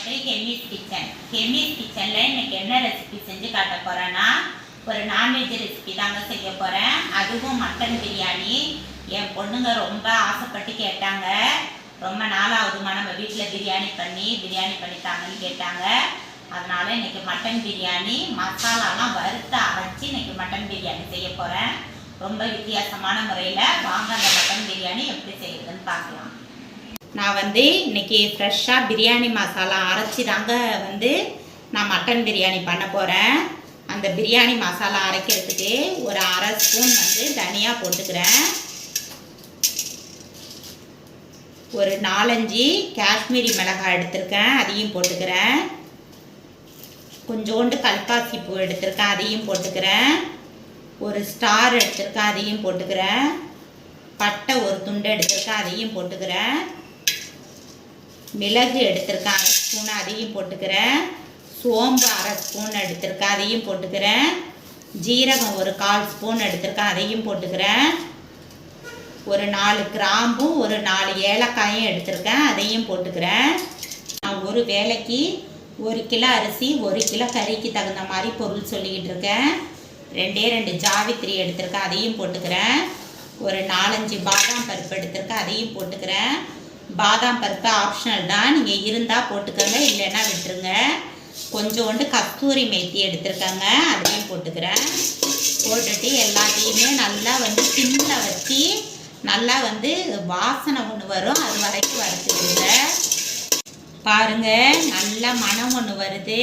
To Hemis kitchen. Hemis கிச்சனில் இன்னைக்கு என்ன ரெசிபி செஞ்சு காட்ட போகிறேன்னா, ஒரு நான்வெஜ் ரெசிபி தாங்க செய்ய போகிறேன். அதுவும் மட்டன் பிரியாணி. என் பொண்ணுங்க ரொம்ப ஆசைப்பட்டு கேட்டாங்க. ரொம்ப நாளாகுதுமா நம்ம வீட்டில் பிரியாணி பண்ணித்தாங்கன்னு கேட்டாங்க. அதனால் இன்றைக்கி மட்டன் பிரியாணி மசாலாலாம் வறுத்து அரைச்சி இன்றைக்கி மட்டன் பிரியாணி செய்ய போகிறேன். ரொம்ப வித்தியாசமான முறையில். வாங்க அந்த மட்டன் பிரியாணி எப்படி செய்யுதுன்னு பார்க்கலாம். நான் இன்றைக்கி ஃப்ரெஷ்ஷாக பிரியாணி மசாலா அரைச்சி தாங்க நான் மட்டன் பிரியாணி பண்ண போகிறேன். அந்த பிரியாணி மசாலா அரைக்கிறதுக்கு ஒரு அரை ஸ்பூன் தனியா போட்டுக்கிறேன். ஒரு 4-5 காஷ்மீரி மிளகாய் எடுத்திருக்கேன், அதையும் போட்டுக்கிறேன். கொஞ்சோண்டு கல்பாசி பூ எடுத்திருக்கேன், அதையும் போட்டுக்கிறேன். ஒரு ஸ்டார் எடுத்திருக்கேன், அதையும் போட்டுக்கிறேன். பட்டை ஒரு துண்டு எடுத்திருக்கேன், அதையும் போட்டுக்கிறேன். மிளகு எடுத்திருக்கேன் அரை ஸ்பூன், அதையும் போட்டுக்கிறேன். சோம்பு அரை ஸ்பூன் எடுத்திருக்கேன், அதையும் போட்டுக்கிறேன். ஜீரகம் ஒரு 1/4 ஸ்பூன் எடுத்திருக்கேன், அதையும் போட்டுக்கிறேன். ஒரு 4 கிராம்பும் ஒரு 4 ஏலக்காயும் எடுத்திருக்கேன், அதையும் போட்டுக்கிறேன். நான் ஒரு வேளைக்கு 1 கிலோ அரிசி 1 கிலோ கறிக்கு தகுந்த மாதிரி பொருள் சொல்லிக்கிட்டு இருக்கேன். 2 ஜாவித்திரி எடுத்திருக்கேன், அதையும் போட்டுக்கிறேன். ஒரு 4-5 பாதாம் பருப்பு எடுத்திருக்கேன், அதையும் போட்டுக்கிறேன். பாதாம் பருப்பு ஆப்ஷனல் தான், நீங்கள் இருந்தால் போட்டுக்கோங்க, இல்லைன்னா விட்டுருங்க. கொஞ்சோண்டு கஸ்தூரி மேத்தி எடுத்துருக்கேங்க, அதையும் போட்டுக்கிறேன். போட்டுட்டு எல்லாத்தையுமே நல்லா சிம்மில் வச்சு நல்லா வாசனை ஒன்று வரும், அது வரைக்கும் வறுத்துடுங்க. பாருங்கள், நல்ல மனம் ஒன்று வருது.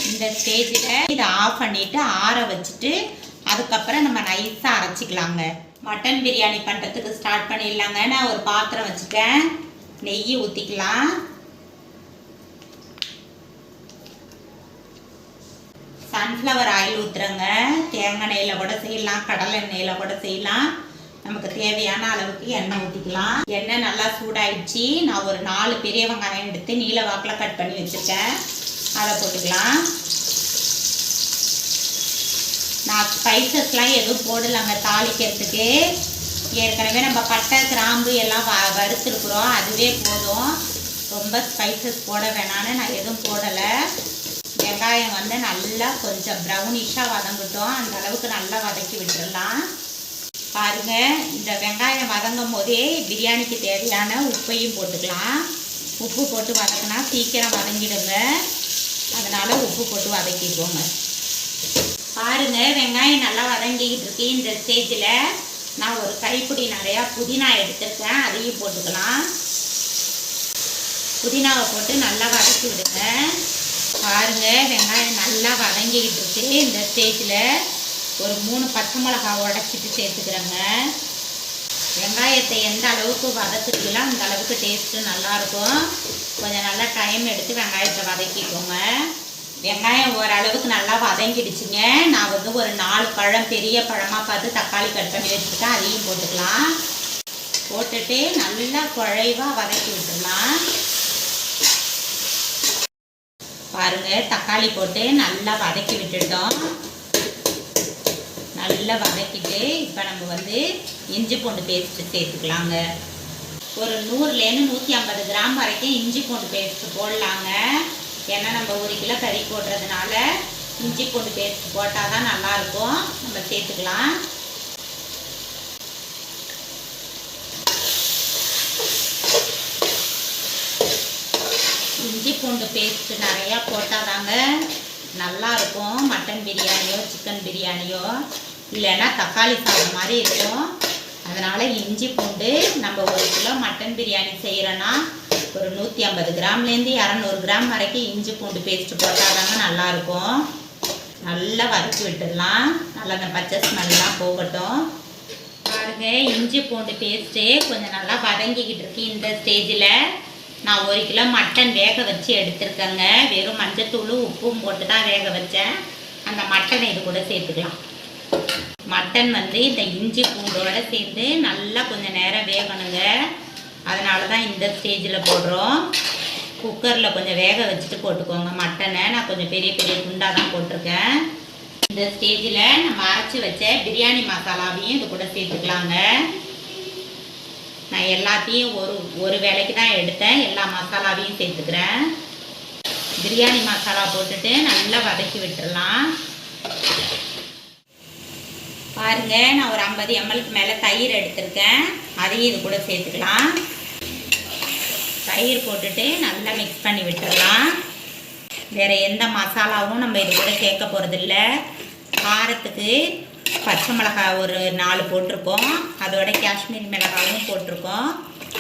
இந்த ஸ்டேஜில் இதை ஆஃப் பண்ணிவிட்டு ஆற வச்சுட்டு அதுக்கப்புறம் நம்ம நைஸாக அரைச்சிக்கலாங்க. மட்டன் பிரியாணி பண்ணுறதுக்கு ஸ்டார்ட் பண்ணிடலாங்க. நான் ஒரு பாத்திரம் வச்சுட்டேன், நெய் ஊற்றிக்கலாம். சன்ஃப்ளவர் ஆயில் ஊற்றுறேங்க. தேங்காய் எண்ணெயில் கூட செய்யலாம், கடலை எண்ணெயில் கூட செய்யலாம். நமக்கு தேவையான அளவுக்கு எண்ணெய் ஊற்றிக்கலாம். எண்ணெய் நல்லா சூடாயிடுச்சு. நான் ஒரு 4 பெரிய வெங்காயம் எடுத்து நீல வாக்கில் கட் பண்ணி வச்சுருக்கேன், அதை போட்டுக்கலாம். நான் ஸ்பைசஸ்லாம் எதுவும் போடலாங்க தாளிக்கிறதுக்கு. ஏற்கனவே நம்ம பட்டை கிராம்பு எல்லாம் வறுத்துருக்குறோம், அதுவே போதும். ரொம்ப ஸ்பைசஸ் போட வேணான்னு நான் எதுவும் போடலை. வெங்காயம் நல்லா கொஞ்சம் ப்ரௌனிஷாக வதங்கட்டும், அந்த அளவுக்கு நல்லா வதக்கி விட்டுடலாம். பாருங்கள், இந்த வெங்காயம் வதங்கும் போதே பிரியாணிக்கு தேவையான உப்பையும் போட்டுக்கலாம். உப்பு போட்டு வதக்கினா சீக்கிரம் வதங்கிடுங்க, அதனால் உப்பு போட்டு வதக்கிடுவோங்க. பாருங்கள், வெங்காயம் நல்லா வதங்கிக்கிட்டு இருக்கு. இந்த ஸ்டேஜில் நான் ஒரு கைப்பிடி நிறையா புதினா எடுத்துருக்கேன், அதையும் போட்டுக்கலாம். புதினாவை போட்டு நல்லா வதக்கி விடுங்க. பாருங்கள், வெங்காயம் நல்லா வதங்கிக்கிட்டு இருக்கு. இந்த ஸ்டேஜில் ஒரு 3 பச்சை மிளகாய் உடச்சிட்டு சேர்த்துக்கிறேங்க. வெங்காயத்தை எந்த அளவுக்கு வதக்குறீங்களோ அந்த அளவுக்கு டேஸ்ட்டு நல்லாயிருக்கும். கொஞ்சம் நல்லா டைம் எடுத்து வெங்காயத்தை வதக்கிக்கோங்க. வெங்காயம் ஓரளவுக்கு நல்லா வதங்கிடுச்சுங்க. நான் ஒரு 4 பழம் பெரிய பழமாக பார்த்து தக்காளி கட் பண்ணி வச்சுருக்கேன், அதையும் போட்டுக்கலாம். போட்டுட்டு நல்லா குழைவாக வதக்கி விட்டுடலாம். பாருங்கள், தக்காளி போட்டு நல்லா வதக்கி விட்டுட்டோம். நல்லா வதக்கிட்டு இப்போ நம்ம இஞ்சி பூண்டு பேஸ்ட்டு சேர்த்துக்கலாங்க. ஒரு 100லேருந்து 150 கிராம் வரைக்கும் இஞ்சி பூண்டு பேஸ்ட்டு போடலாங்க. ஏன்னா நம்ம 1 கிலோ கறி போடுறதுனால இஞ்சி பூண்டு பேஸ்ட் போட்டால் தான் நல்லாயிருக்கும். நம்ம சேர்த்துக்கலாம். இஞ்சி பூண்டு பேஸ்ட்டு நிறையா போட்டால் தாங்க நல்லாயிருக்கும். மட்டன் பிரியாணியோ சிக்கன் பிரியாணியோ இல்லைன்னா தக்காளி சாதம் மாதிரி இருக்கும். அதனால் இஞ்சி பூண்டு நம்ம 1 கிலோ மட்டன் பிரியாணி செய்கிறோன்னா ஒரு 150 கிராம்லேருந்து 200 கிராம் வரைக்கும் இஞ்சி பூண்டு பேஸ்ட்டு போட்டால் தாங்க நல்லாயிருக்கும். நல்லா வதக்கி விட்டுடலாம். நல்லா அந்த பச்சை ஸ்மெல்லாம் போகட்டும். பாருங்கள், இஞ்சி பூண்டு பேஸ்ட்டு கொஞ்சம் நல்லா வதங்கிக்கிட்டு இருக்கு. இந்த ஸ்டேஜில் நான் 1 கிலோ மட்டன் வேக வச்சு எடுத்துருக்கேங்க. வெறும் மஞ்சத்தூள் உப்பும் போட்டு தான் வேக வச்சேன். அந்த மட்டனை இது கூட சேர்த்துக்கலாம். மட்டன் இந்த இஞ்சி பூண்டோடு சேர்ந்து நல்லா கொஞ்சம் நேரம் வேகணுங்க. அதனால தான் இந்த ஸ்டேஜில் போடுறோம். குக்கரில் கொஞ்சம் வேக வச்சுட்டு போட்டுக்கோங்க மட்டனை. நான் கொஞ்சம் பெரிய பெரிய குண்டாக தான் போட்டிருக்கேன். இந்த ஸ்டேஜில் நம்ம அரைச்சி வச்ச பிரியாணி மசாலாவையும் இது கூட சேர்த்துக்கலாங்க. நான் எல்லாத்தையும் ஒரு வேளைக்கு தான் எடுத்தேன், எல்லா மசாலாவையும் சேர்த்துக்கிறேன். பிரியாணி மசாலா போட்டுட்டு நல்லா வதக்கி விட்டுடலாம். பாருங்க, நான் ஒரு 50 ml மேலே தயிர் எடுத்திருக்கேன். அதையும் இது கூட சேர்த்துக்கலாம். தயிர் போட்டுட்டு நல்லா மிக்ஸ் பண்ணி விட்டுடலாம். வேறு எந்த மசாலாவும் நம்ம இது கூட சேர்க்க போகிறதில்ல. காரத்துக்கு பச்சை மிளகாய் ஒரு 4 போட்டிருக்கோம். அதோட காஷ்மீரி மிளகாயும் போட்டிருக்கோம்.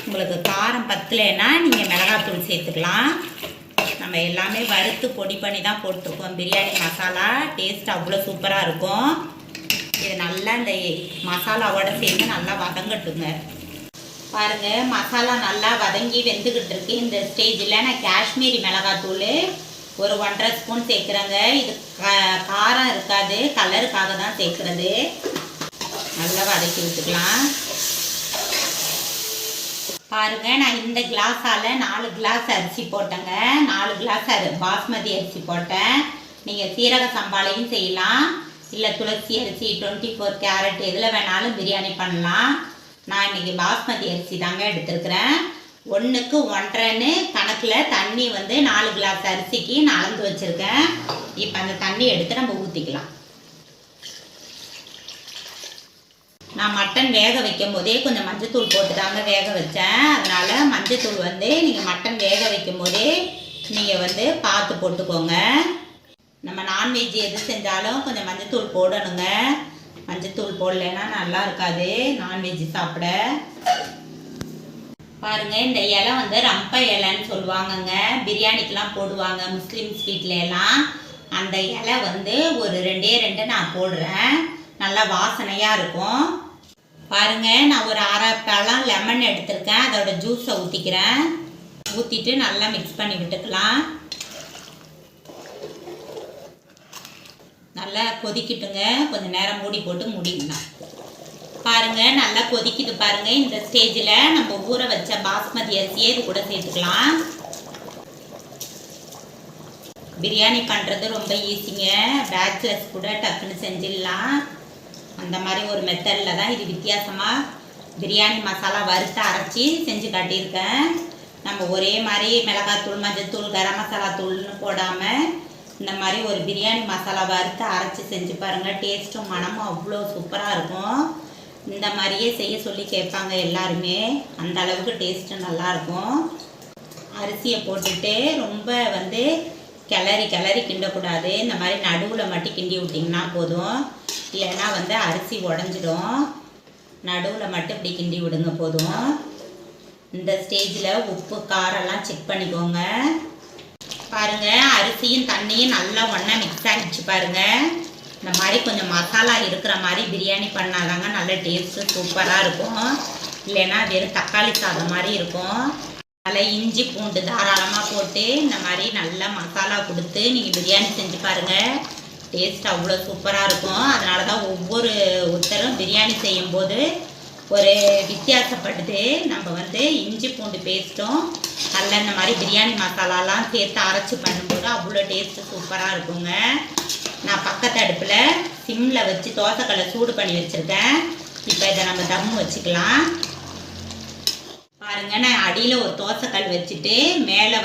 உங்களுக்கு காரம் பத்தலைன்னா நீங்கள் மிளகாத்தூள் சேர்த்துக்கலாம். நம்ம எல்லாமே வறுத்து பொடி பண்ணி தான் போட்டிருக்கோம். பிரியாணி மசாலா டேஸ்ட் அவ்வளோ சூப்பராக இருக்கும். இது நல்லா இந்த மசாலாவோட சேர்ந்து நல்லா வதங்கட்டுங்க. பாருங்கள், மசாலா நல்லா வதங்கி வெந்துக்கிட்டு இருக்கு. இந்த ஸ்டேஜில் நான் காஷ்மீரி மிளகாத்தூள் ஒரு 1.5 ஸ்பூன் சேர்க்குறேங்க. இது காரம் இருக்காது, கலருக்காக தான் சேர்க்குறது. நல்லா வதக்கி விட்டுக்கலாம். பாருங்கள், நான் இந்த கிளாஸால் 4 கிளாஸ் அரிசி போட்டேங்க. 4 கிளாஸ் பாஸ்மதி அரிசி போட்டேன். நீங்கள் சீரக சம்பாலையும் செய்யலாம், இல்லை துளசி அரிசி 24 கேரட் எதில் வேணாலும் பிரியாணி பண்ணலாம். நான் இன்றைக்கி பாஸ்மதி அரிசி தாங்க எடுத்துருக்குறேன். 1க்கு 1.5 கணக்கில் தண்ணி 4 கிளாஸ் அரிசிக்கு நான் அளந்து வச்சுருக்கேன். இப்போ அந்த தண்ணி எடுத்து நம்ம ஊற்றிக்கலாம். நான் மட்டன் வேக வைக்கும் போதே கொஞ்சம் மஞ்சத்தூள் போட்டு தாங்க வேக வச்சேன். அதனால் மஞ்சத்தூள் நீங்கள் மட்டன் வேக வைக்கும் போதே நீங்கள் பார்த்து போட்டுக்கோங்க. நம்ம நான்வெஜ் எது செஞ்சாலும் கொஞ்சம் மஞ்சத்தூள் போடணுங்க. மஞ்சத்தூள் போடலைன்னா நல்லா இருக்காது நான்வெஜ் சாப்பிட. பாருங்கள், இந்த இலை ரம்ப இலைன்னு சொல்லுவாங்கங்க. பிரியாணிக்கெலாம் போடுவாங்க முஸ்லீம்ஸ் வீட்டில எல்லாம். அந்த இலை ஒரு 2 நான் போடுறேன். நல்லா வாசனையாக இருக்கும். பாருங்கள், நான் ஒரு 1/2 பழம் லெமன் எடுத்திருக்கேன். அதோட ஜூஸை ஊற்றிக்கிறேன். ஊற்றிட்டு நல்லா மிக்ஸ் பண்ணி விட்டுக்கலாம். நல்லா கொதிக்கிட்டுங்க. கொஞ்சம் நேரம் மூடி போட்டு மூடிடலாம். பாருங்கள், நல்லா கொதிக்கிட்டு பாருங்கள். இந்த ஸ்டேஜில் நம்ம ஊற வச்ச பாஸ்மதி அரிசியை இது கூட சேர்த்துக்கலாம். பிரியாணி பண்ணுறது ரொம்ப ஈஸிங்க. பேச்சுலர்ஸ் கூட டக்குன்னு செஞ்சிடலாம். அந்த மாதிரி ஒரு மெத்தடில் தான் இது வித்தியாசமாக பிரியாணி மசாலா வறுத்து அரைச்சி செஞ்சு காட்டியிருக்கேன். நம்ம ஒரே மாதிரி மிளகாத்தூள், மஞ்சத்தூள், கரம் மசாலா தூள்னு போடாமல் இந்த மாதிரி ஒரு பிரியாணி மசாலா வறுத்து அரைச்சி செஞ்சு பாருங்கள். டேஸ்ட்டும் மனமும் அவ்வளோ சூப்பராக இருக்கும். இந்த மாதிரியே செய்ய சொல்லி கேட்பாங்க எல்லாருமே. அந்த அளவுக்கு டேஸ்ட்டு நல்லாயிருக்கும். அரிசியை போட்டுட்டு ரொம்ப கிளறி கிண்டக்கூடாது. இந்த மாதிரி நடுவில் மட்டும் கிண்டி விட்டிங்கன்னா போதும். இல்லைன்னா அரிசி உடஞ்சிடும். நடுவில் மட்டும் இப்படி கிண்டி விடுங்க போதும். இந்த ஸ்டேஜில் உப்பு காரெல்லாம் செக் பண்ணிக்கோங்க. பாருங்கள், அரிசியும் தண்ணியும் நல்லா ஒன்றா மிக்ஸ் ஆகிடுச்சு பாருங்கள். இந்த மாதிரி கொஞ்சம் மசாலா இருக்கிற மாதிரி பிரியாணி பண்ணாதாங்க நல்ல டேஸ்ட்டு சூப்பராக இருக்கும். இல்லைன்னா வெறும் தக்காளி சாதம் மாதிரி இருக்கும். நல்லா இஞ்சி பூண்டு தாராளமாக போட்டு இந்த மாதிரி நல்லா மசாலா கொடுத்து நீங்கள் பிரியாணி செஞ்சு பாருங்கள். டேஸ்ட் அவ்வளோ சூப்பராக இருக்கும். அதனால தான் ஒவ்வொருத்தரும் பிரியாணி செய்யும்போது ஒரு வித்தியாசப்பட்டுட்டு நம்ம இஞ்சி பூண்டு பேஸ்ட்டும் நல்லா இந்த மாதிரி பிரியாணி மசாலாலாம் சேர்த்து அரைச்சி பண்ணும்போது அவ்வளோ டேஸ்ட்டு சூப்பராக இருக்குங்க. நான் பக்கத்து அடுப்பில் சிம்மில் வச்சு தோசைக்கல்லை சூடு பண்ணி வச்சுருக்கேன். இப்போ இதை நம்ம தம் வச்சுக்கலாம். பாருங்கள், நான் அடியில் ஒரு தோசைக்கல் வச்சுட்டு மேலே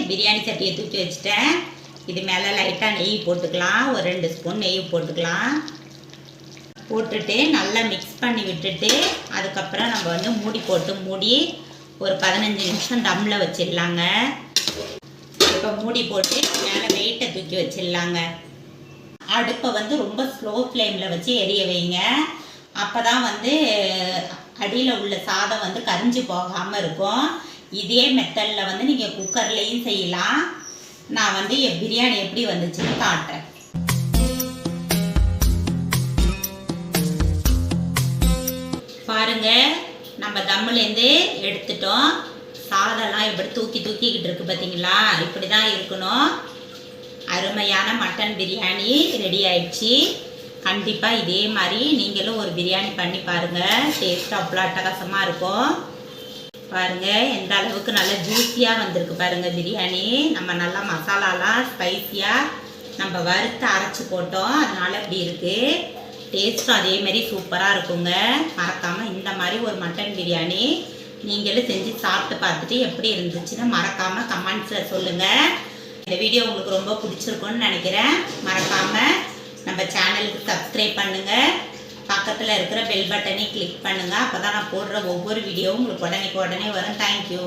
பிரியாணி சட்டியை தூக்கி வச்சுட்டேன். இது மேலே லைட்டாக நெய் போட்டுக்கலாம். ஒரு 2 ஸ்பூன் நெய் போட்டுக்கலாம். போட்டுட்டு நல்லா மிக்ஸ் பண்ணி விட்டுட்டு அதுக்கப்புறம் நம்ம மூடி போட்டு மூடி ஒரு 15 நிமிஷம் தம்மில் வச்சிடலாங்க. இப்போ மூடி போட்டு மேலே வெயிட்டை தூக்கி வச்சிடலாங்க. அடுப்பை ரொம்ப ஸ்லோ ஃப்ளேமில் வச்சு எரிய வைங்க. அப்போ தான் அடியில் உள்ள சாதம் கரிஞ்சு போகாமல் இருக்கும். இதே மெத்தடில் நீங்கள் குக்கர்லேயும் செய்யலாம். நான் பிரியாணி எப்படி வந்துச்சுன்னு காட்டுறேன். பாருங்க, நம்ம தம்முலேருந்து எடுத்துட்டோம். சாதம்லாம் இப்படி தூக்கிக்கிட்டு இருக்கு பார்த்தீங்களா? இப்படி தான் இருக்கணும். அருமையான மட்டன் பிரியாணி ரெடி ஆயிடுச்சு. கண்டிப்பாக இதே மாதிரி நீங்களும் ஒரு பிரியாணி பண்ணி பாருங்கள். டேஸ்ட் அவ்வளோ அட்டகாசமாக இருக்கும். பாருங்கள், எந்த அளவுக்கு நல்லா ஜூஸியாக வந்திருக்கு பாருங்கள் பிரியாணி. நம்ம நல்லா மசாலாலாம் ஸ்பைஸியாக நம்ம வறுத்து அரைச்சி போட்டோம். அதனால் இப்படி இருக்குது. டேஸ்ட்டும் அதேமாரி சூப்பராக இருக்குங்க. மறக்காமல் இந்த மாதிரி ஒரு மட்டன் பிரியாணி நீங்களும் செஞ்சு சாப்பிட்டு பார்த்துட்டு எப்படி இருந்துச்சுன்னு மறக்காமல் கமெண்ட்ஸில் சொல்லுங்கள். இந்த வீடியோ உங்களுக்கு ரொம்ப பிடிச்சிருக்கும்னு நினைக்கிறேன். மறக்காமல் நம்ம சேனலுக்கு சப்ஸ்கிரைப் பண்ணுங்கள். பக்கத்தில் இருக்கிற பெல் பட்டனை கிளிக் பண்ணுங்கள். அப்போ தான் நான் போடுற ஒவ்வொரு வீடியோவும் உங்களுக்கு உடனே வரும். தேங்க்யூ.